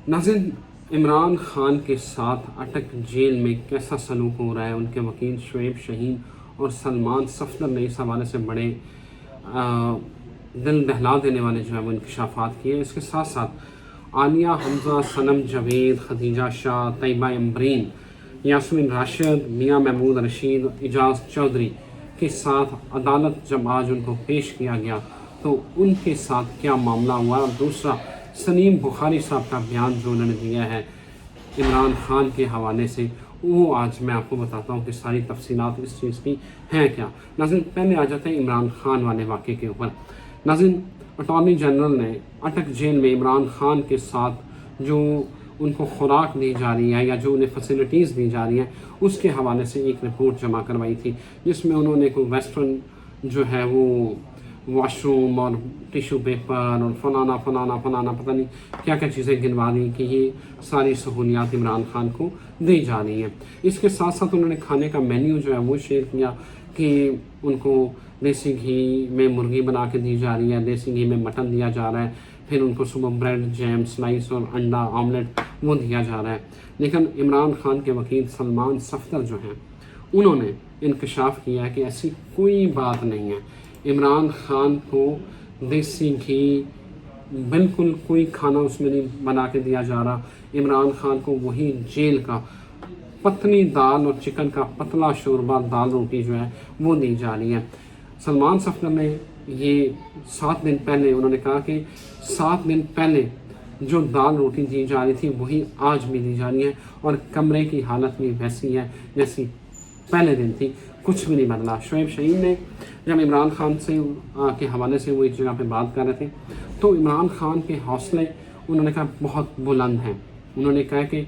नाज़रीन, इमरान खान के साथ अटक जेल में कैसा सलूक हो रहा है, उनके वकील शुएब शाहीन और सलमान सफदर ने इस हवाले से बड़े दिल दहला देने वाले जो है वो इंकशाफात किए। इसके साथ साथ आनिया हमजा, सनम जावेद, खदीजा शाह, तैयबा अम्बरीन, यास्मीन राशिद, मियां महमूद रशीद, इजाज़ चौधरी के साथ अदालत जब आज उनको पेश किया गया तो उनके साथ क्या मामला हुआ। और दूसरा, सलीम बुखारी साहब का बयान जो उन्होंने दिया है इमरान खान के हवाले से, वो आज मैं आपको बताता हूँ कि सारी तफसीलात इस चीज़ की हैं क्या। नाज़रीन, पहले आ जाते हैं इमरान खान वाले वाक़े के ऊपर। नाज़रीन, अटॉर्नी जनरल ने अटक जेल में इमरान खान के साथ जो उनको खुराक दी जा रही है या जो उन्हें फैसिलिटीज़ दी जा रही हैं उसके हवाले से एक रिपोर्ट जमा करवाई थी, जिसमें उन्होंने कोई वेस्टर्न जो है वो वॉशरूम और टिशू पेपर और फलाना फलाना फलाना पता नहीं क्या क्या चीज़ें गिनवा दी कि ये सारी सहूलियात इमरान खान को दी जा रही हैं। इसके साथ साथ उन्होंने खाने का मेन्यू जो है वो शेयर किया कि उनको देसी घी में मुर्गी बना के दी जा रही है, देसी घी में मटन दिया जा रहा है, फिर उनको सुबह ब्रेड, जैम, स्लाइस और अंडा ऑमलेट वो दिया जा रहा है। लेकिन इमरान खान के वकील सलमान सफदर जो हैं उन्होंने इंकशाफ किया कि ऐसी कोई बात नहीं है। इमरान खान को देसी घी बिल्कुल कोई खाना उसमें नहीं बना के दिया जा रहा। इमरान खान को वही जेल का पतली दाल और चिकन का पतला शोरबा, दाल रोटी जो है वो दी जा रही है। सलमान सफदर ने ये 7 दिन पहले उन्होंने कहा कि 7 दिन पहले जो दाल रोटी दी जा रही थी वही आज भी दी जा रही है और कमरे की हालत भी वैसी है जैसी पहले दिन थी, कुछ भी नहीं बदला। शुएब शाहीन ने जब इमरान खान से के हवाले से वो एक जगह पे बात कर रहे थे तो इमरान खान के हौसले उन्होंने कहा बहुत बुलंद हैं। उन्होंने कहा कि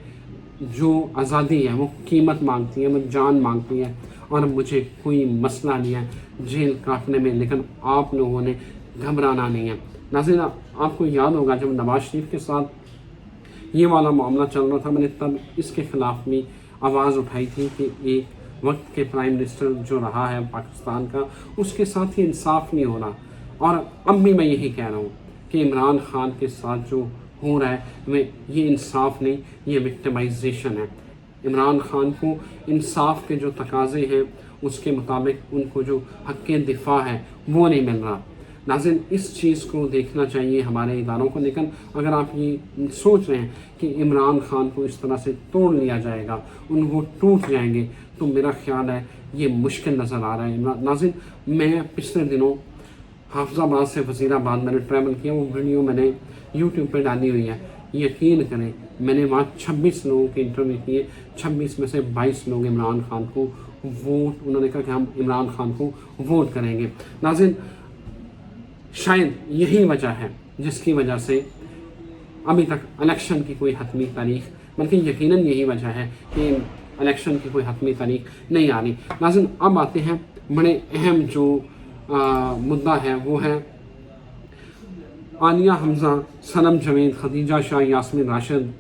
जो आज़ादी है वो कीमत मांगती है, वो जान मांगती है और मुझे कोई मसला नहीं है जेल काटने में, लेकिन आप लोगों ने घबराना नहीं है। नाज़रीन, आपको याद होगा जब नवाज शरीफ के साथ ये वाला मामला चल रहा था, मैंने तब इसके ख़िलाफ़ भी आवाज़ उठाई थी कि एक वक्त के प्राइम मिनिस्टर जो रहा है पाकिस्तान का, उसके साथ ही इंसाफ नहीं हो रहा। और अब भी मैं यही कह रहा हूँ कि इमरान खान के साथ जो हो रहा है में ये इंसाफ नहीं, ये विक्टिमाइजेशन है। इमरान खान को इंसाफ के जो तकाजे हैं उसके मुताबिक उनको जो हक़ दिफा है वो नहीं मिल रहा। नाज़रीन, इस चीज़ को देखना चाहिए हमारे इदारों को। लेकिन अगर आप ये सोच रहे हैं कि इमरान खान को इस तरह से तोड़ लिया जाएगा, वो टूट जाएंगे, तो मेरा ख्याल है ये मुश्किल नज़र आ रहा है। नाज़रीन, मैं पिछले दिनों हाफिज़ाबाद से वज़ीराबाद मैंने ट्रैवल किया, वो वीडियो मैंने यूट्यूब पे डाली हुई है। यकीन करें, मैंने वहाँ 26 लोगों के इंटरव्यू किए, 26 में से 22 लोग इमरान खान को वोट, उन्होंने कहा कि हम इमरान खान को वोट करेंगे। नाज़रीन, शायद यही वजह है जिसकी वजह से अभी तक इलेक्शन की कोई हतमी तारीख, बल्कि यकीनन यही वजह है कि इलेक्शन की कोई हतमी तारीख नहीं आ रही। नाज़रीन, अब आते हैं बड़े अहम जो मुद्दा है, वो है आनिया हमजा, सनम जावेद, खदीजा शाह, यास्मीन राशिद,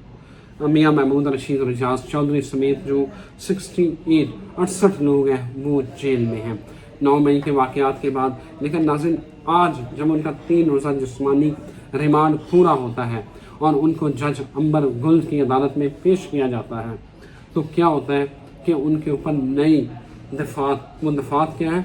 मियां महमूद रशीद और इजाज़ चौधरी समेत जो 68 लोग हैं वो जेल में हैं 9 मई के वाक़यात के बाद। लेकिन नाज़रीन, आज जब उनका 3 रोज़ा जिस्मानी रिमांड पूरा होता है और उनको जज अंबर गुल की अदालत में पेश किया जाता है तो क्या होता है कि उनके ऊपर नई दफ़ात, वो दफ़ात क्या है,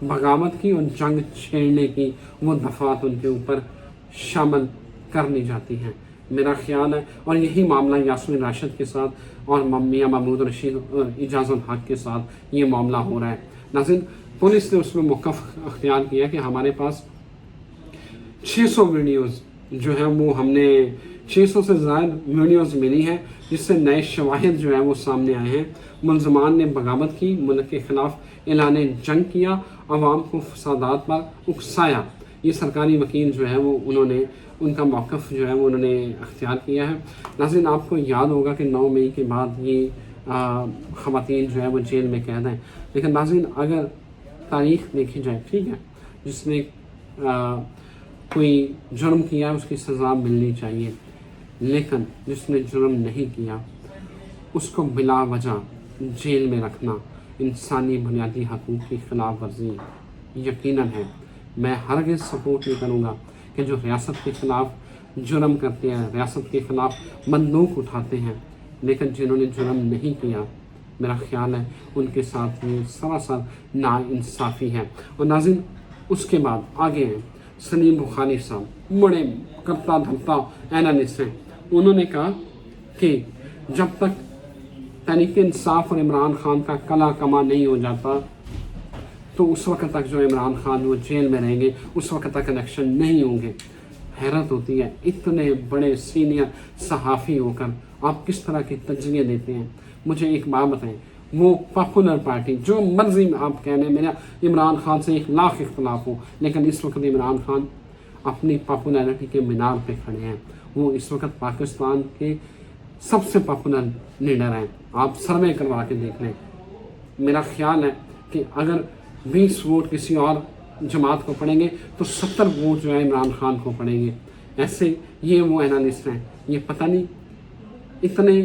बगावत की और जंग छेड़ने की वो दफ़ात उनके ऊपर शामिल कर ली जाती हैं, मेरा ख्याल है। और यही मामला यास्मीन राशिद के साथ और मियां महमूद रशीद और इजाज़ुल हक के साथ ये मामला हो रहा है। नाज़रीन, पुलिस ने उसमें मौक़िफ़ अख्तियार किया कि हमारे पास 600 वीडियोज़ जो हैं वो हमने 600 से ज़्यादा वीडियोज़ मिली हैं जिससे नए शवाहिद जो है वो सामने आए हैं। मुलज़मान ने बगावत की, मुल्क के ख़िलाफ़ ऐलान जंग किया, अवाम को फसादात पर उकसाया। ये सरकारी वकील जो है वो उन्होंने उनका मौक़िफ़ जो है वो उन्होंने अख्तियार किया है। नाज़रीन, आपको याद होगा कि 9 मई के बाद ये ख़वातीन जो है वो जेल में कैद हैं। लेकिन नाज़रीन, अगर तारीख़ देखी जाए, ठीक है, जिसने कोई जुर्म किया उसकी सज़ा मिलनी चाहिए, लेकिन जिसने जुर्म नहीं किया उसको बिला वजह जेल में रखना इंसानी बुनियादी हकूक़ की ख़िलाफ़ वर्जी यकीनन है। मैं हरगिज़ सपोर्ट नहीं करूँगा कि जो रियासत के ख़िलाफ़ जुर्म करते हैं, रियासत के ख़िलाफ़ बंदूक उठाते हैं, लेकिन जिन्होंने जुर्म नहीं किया मेरा ख्याल है उनके साथ ये सरासर नाइंसाफ़ी है। और नाज़रीन उसके बाद आगे हैं सलीम बुखारी साहब, बड़े करता धरता एनालिस्ट हैं। उन्होंने कहा कि जब तक तहरीक इंसाफ और इमरान खान का कला कमा नहीं हो जाता तो उस वक्त तक जो इमरान खान वो जेल में रहेंगे, उस वक्त तक इलेक्शन नहीं होंगे। हैरत होती है, इतने बड़े सीनियर सहाफ़ी होकर आप किस तरह के तजज़िये देते हैं। मुझे एक बात बताएं, वो पॉपुलर पार्टी जो मर्जी आप कह लें, मेरा इमरान खान से 1,00,000 इख्तलाफ हो, लेकिन इस वक्त इमरान खान अपनी पॉपुलैरिटी के मीनार पे खड़े हैं। वो इस वक्त पाकिस्तान के सबसे पॉपुलर लीडर हैं। आप सर्वे करवा के देख लें। मेरा ख्याल है कि अगर 20 वोट किसी और जमात को पड़ेंगे तो 70 वोट जो है इमरान खान को पड़ेंगे। ऐसे ये वो एनालिस्ट हैं, ये पता नहीं इतने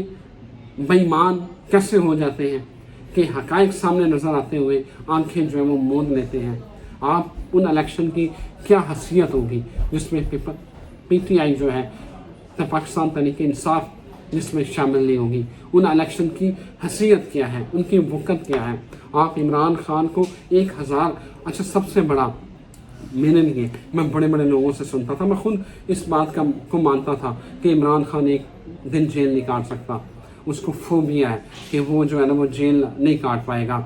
बेईमान कैसे हो जाते हैं कि हकायक सामने नज़र आते हुए आंखें जो है वो मूंद लेते हैं। आप उन इलेक्शन की क्या हैसियत होगी जिसमें PTI जो है पाकिस्तान तहरीक इंसाफ जिसमें शामिल नहीं होगी। उन इलेक्शन की हैसियत क्या है, उनकी वक़्त क्या है। आप इमरान खान को 1000 अच्छा सबसे बड़ा मेरे लिए, मैं बड़े बड़े लोगों से सुनता था, मैं खुद इस बात को मानता था कि इमरान खान एक दिन जेल नहीं काट सकता। उसको फोबिया है कि वो जो है ना वो जेल नहीं काट पाएगा,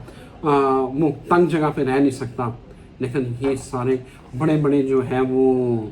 वो तंग जगह पे रह नहीं सकता। लेकिन ये सारे बड़े बड़े जो है वो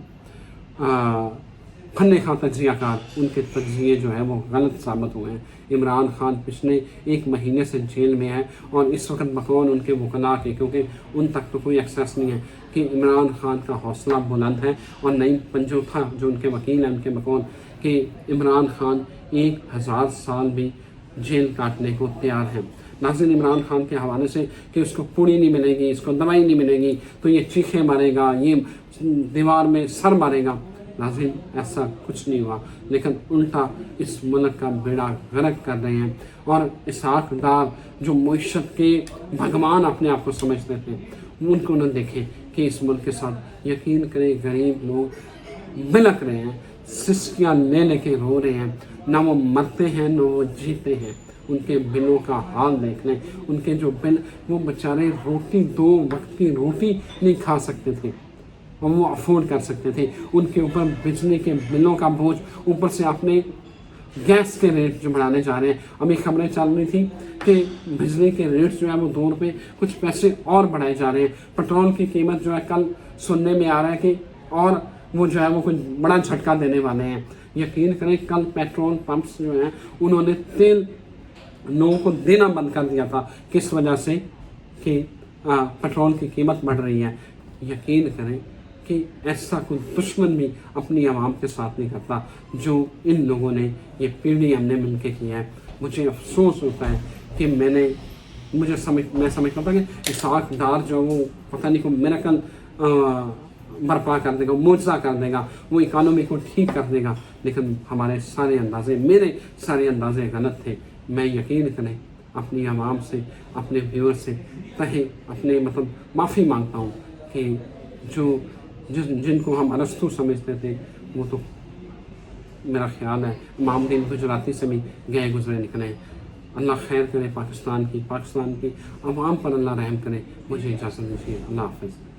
फन्ने खां तज्जियाकार, उनके तज्जिए जो है वो गलत साबित हुए हैं। इमरान खान पिछले 1 महीने से जेल में है और इस वक्त बकौल उनके वकला के, क्योंकि उन तक तो कोई एक्सेस नहीं है, कि इमरान खान का हौसला बुलंद है। और नईम पंजोथा जो उनके वकील हैं उनके बकौल कि इमरान खान 1000 साल भी जेल काटने को तैयार है। नाज़रीन इमरान खान के हवाले से कि उसको पूड़ी नहीं मिलेगी, इसको दवाई नहीं मिलेगी तो ये चीखें मारेगा, ये दीवार में सर मारेगा। नाज़रीन ऐसा कुछ नहीं हुआ, लेकिन उल्टा इस मुल्क का बेड़ा गर्क कर रहे हैं। और इसहाक डार जो मईशत के भगवान अपने आप को समझते थे, उनको न देखें कि इस मुल्क के साथ यकीन करें गरीब लोग बिलक रहे हैं, सिस्कियाँ ले लेके रो रहे हैं। ना वो मरते हैं ना वो जीते हैं। उनके बिलों का हाल देख लें, उनके जो बिल, वो बेचारे रोटी 2 वक्त की रोटी नहीं खा सकते थे और वो अफोर्ड कर सकते थे। उनके ऊपर बिजली के बिलों का बोझ, ऊपर से आपने गैस के रेट जो बढ़ाने जा रहे हैं। अभी खबरें चल रही थी कि बिजली के रेट जो है वो 2 रुपये कुछ पैसे और बढ़ाए जा रहे हैं। पेट्रोल की कीमत जो है कल सुनने में आ रहा है कि और वो जो है वो कुछ बड़ा झटका देने वाले हैं। यकीन करें कल पेट्रोल पंप्स जो हैं उन्होंने तेल लोगों को देना बंद कर दिया था, किस वजह से कि पेट्रोल की कीमत बढ़ रही है। यकीन करें कि ऐसा कोई दुश्मन भी अपनी आवाम के साथ नहीं करता जो इन लोगों ने ये PDM ने मिलकर किया है। मुझे अफसोस होता है कि मैं समझता था कि इसहाक डार जो वो पता नहीं को मिरेकल बर्पा कर देगा, मुआवजा कर देगा, वो इकानमी को ठीक कर देगा, लेकिन हमारे सारे अंदाजे, मेरे सारे अंदाजे गलत थे। मैं यकीन करें अपनी आवाम से, अपने व्यूअर से तहे अपने माफ़ी मांगता हूँ कि जिनको हम अरस्तु समझते थे वो तो मेरा ख्याल है मामदीन गुजराती से भी गए गुजरे निकले। अल्लाह खैर करे पाकिस्तान की आवाम पर अल्लाह रहम करे। मुझे इजाज़त दीजिए। अल्लाह हाफ़िज़।